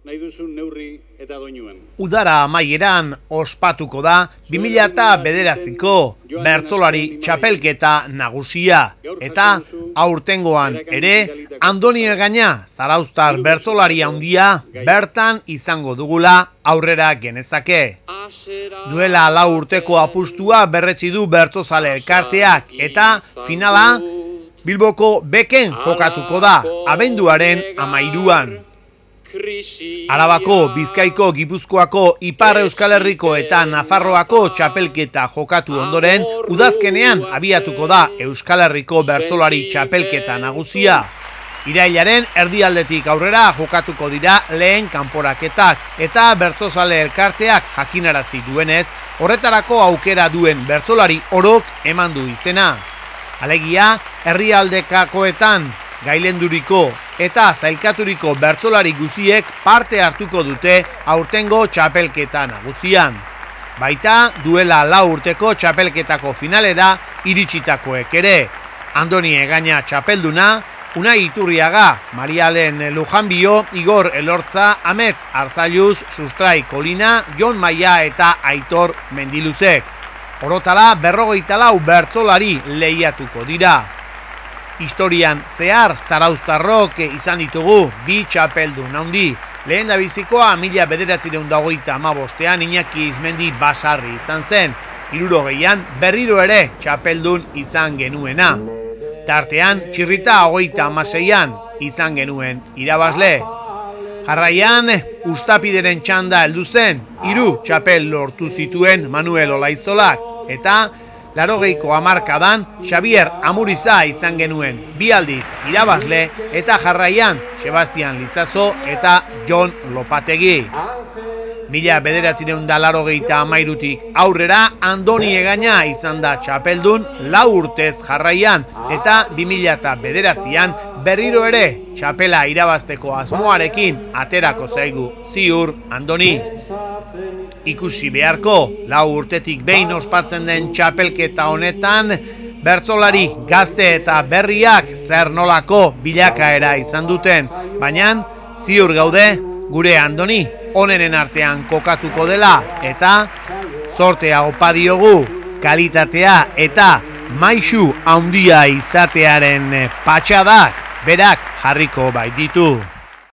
nahi duzun neurri eta doinuan. Udara amaieran ospatuko da 2009ko bertsolari txapelketa nagusia. Eta aurtengoan ere Andoni Egaña zarauztar bertsolari handia bertan izango dugula aurrera genezake. Duela 4 urteko apustua berretsi du bertsozale elkarteak eta finala Bilboko Beken jokatuko da abenduaren 13an. Arabako, Bizkaiko, Gipuzkoako, Ipar Euskal Herriko eta Nafarroako txapelketa jokatu ondoren, udazkenean abiatuko da Euskal Herriko bertsolari txapelketa nagusia. Irailaren erdialdetik aurrera jokatuko dira lehen kanporaketak eta bertsozale elkarteak jakinarazi duenez, horretarako aukera duen bertsolari orok eman du izena. Alegia, herrialdekakoetan gailenduriko eta zailkaturiko bertsolari guziek parte hartuko dute aurtengo txapelketa nagusian. Baita duela 4 urteko txapelketako finalera iritsitakoek ere. Andoni Egaña txapelduna, Unai Iturriaga, Marialen Lujanbio, Igor Elortza, Amets Arzailuz, Sustrai Kolina, Jon Maia eta Aitor Mendiluzek. Orotara 54 bertsolari lehiatuko dira. Historian zehar zarauztarrok izan ditugu 2 txapeldun handi. Lehendabizikoa 1985ean Iñaki Izmendi Basarri izan zen. 60ean berriro ere txapeldun izan genuena. Tartean Txirrita 36ean izan genuen irabazle. Jarraian Uztapideren txanda heldu zen, 3 txapel lortu zituen Manuel Olaizolak eta 80ko hamarkadan Xavier Amuriza izan genuen 2 aldiz irabazle eta jarraian Sebastian Lizazo eta Jon Lopategi. 1983tik aurrera Andoni Egaña izan da txapeldun 4 urtez jarraian eta 2009an berriro ere txapela irabazteko asmoarekin aterako zaigu ziur Andoni. Ikusi beharko, 4 urtetik behin ospatzen den txapelketa honetan, bertsolari gazte eta berriak zer nolako bilakaera izan duten, baina ziur gaude gure Andoni onenen artean kokatuko dela eta zortea opa diogu, kalitatea eta maisu handia izatearen patxadak berak jarriko baititu.